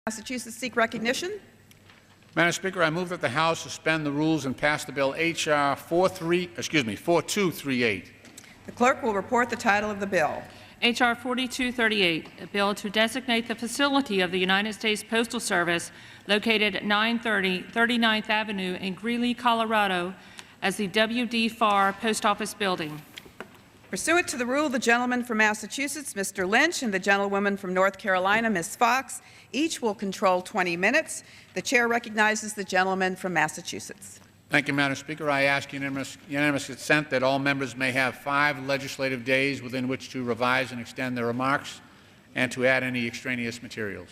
Massachusetts seek recognition. Madam Speaker, I move that the House suspend the rules and pass the bill H.R. 4238. The clerk will report the title of the bill. H.R. 4238, a bill to designate the facility of the United States Postal Service located at 930 39th Avenue in Greeley, Colorado as the W.D. Farr Post Office Building. Pursuant to the rule, the gentleman from Massachusetts, Mr. Lynch, and the gentlewoman from North Carolina, Ms. Fox, each will control 20 minutes. The chair recognizes the gentleman from Massachusetts. Thank you, Madam Speaker. I ask unanimous consent that all members may have 5 legislative days within which to revise and extend their remarks and to add any extraneous materials.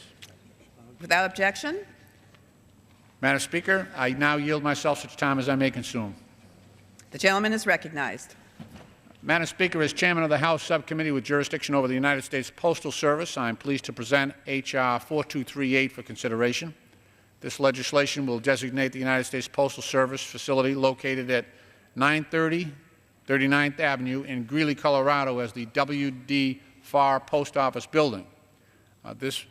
Without objection. Madam Speaker, I now yield myself such time as I may consume. The gentleman is recognized. Madam Speaker, as chairman of the House Subcommittee with jurisdiction over the United States Postal Service, I am pleased to present H.R. 4238 for consideration. This legislation will designate the United States Postal Service facility located at 930 39th Avenue in Greeley, Colorado as the W.D. Farr Post Office Building. This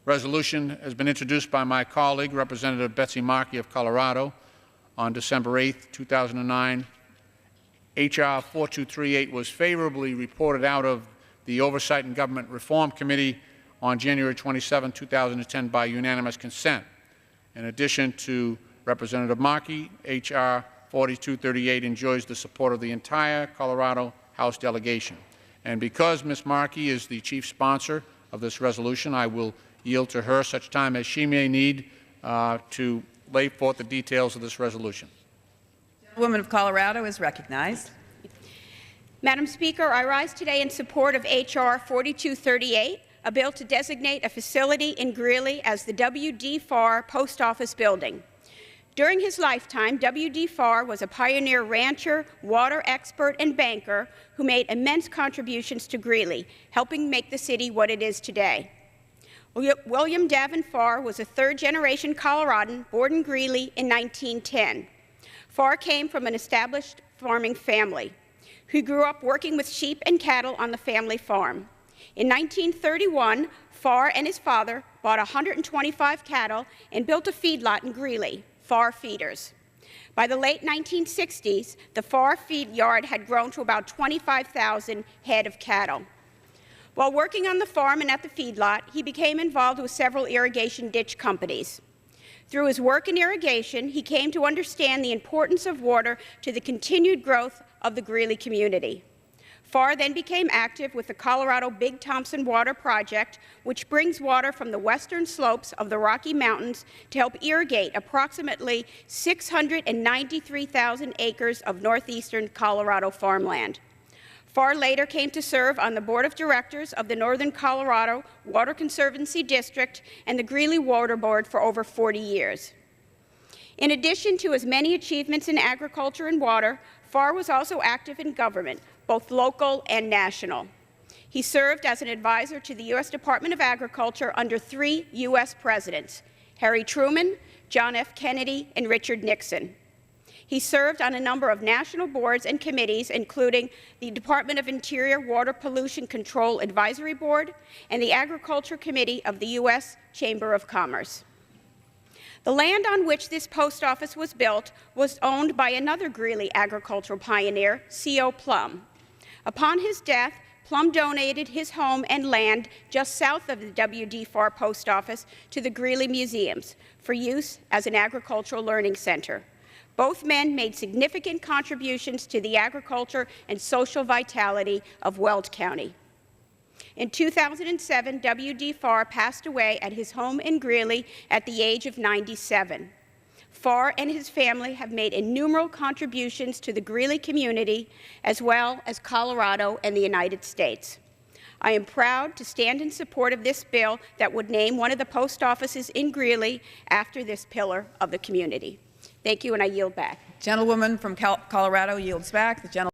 resolution has been introduced by my colleague, Representative Betsy Markey of Colorado, on December 8, 2009. H.R. 4238 was favorably reported out of the Oversight and Government Reform Committee on January 27, 2010 by unanimous consent. In addition to Representative Markey, H.R. 4238 enjoys the support of the entire Colorado House delegation. And because Ms. Markey is the chief sponsor of this resolution, I will yield to her such time as she may need to lay forth the details of this resolution. The woman of Colorado is recognized. Madam Speaker, I rise today in support of H.R. 4238, a bill to designate a facility in Greeley as the W.D. Farr Post Office Building. During his lifetime, W.D. Farr was a pioneer rancher, water expert, and banker who made immense contributions to Greeley, helping make the city what it is today. William Davin Farr was a third-generation Coloradan born in Greeley in 1910. Farr came from an established farming family who grew up working with sheep and cattle on the family farm. In 1931, Farr and his father bought 125 cattle and built a feedlot in Greeley, Farr Feeders. By the late 1960s, the Farr feed yard had grown to about 25,000 head of cattle. While working on the farm and at the feedlot, he became involved with several irrigation ditch companies. Through his work in irrigation, he came to understand the importance of water to the continued growth of the Greeley community. Farr then became active with the Colorado Big Thompson Water Project, which brings water from the western slopes of the Rocky Mountains to help irrigate approximately 693,000 acres of northeastern Colorado farmland. Farr later came to serve on the board of directors of the Northern Colorado Water Conservancy District and the Greeley Water Board for over 40 years. In addition to his many achievements in agriculture and water, Farr was also active in government, both local and national. He served as an advisor to the U.S. Department of Agriculture under 3 U.S. presidents, Harry Truman, John F. Kennedy, and Richard Nixon. He served on a number of national boards and committees, including the Department of Interior Water Pollution Control Advisory Board and the Agriculture Committee of the U.S. Chamber of Commerce. The land on which this post office was built was owned by another Greeley agricultural pioneer, C.O. Plum. Upon his death, Plum donated his home and land just south of the W.D. Farr Post Office to the Greeley Museums for use as an agricultural learning center. Both men made significant contributions to the agriculture and social vitality of Weld County. In 2007, W.D. Farr passed away at his home in Greeley at the age of 97. Farr and his family have made innumerable contributions to the Greeley community, as well as Colorado and the United States. I am proud to stand in support of this bill that would name one of the post offices in Greeley after this pillar of the community. Thank you, and I yield back. Gentlewoman from Colorado yields back. The gentleman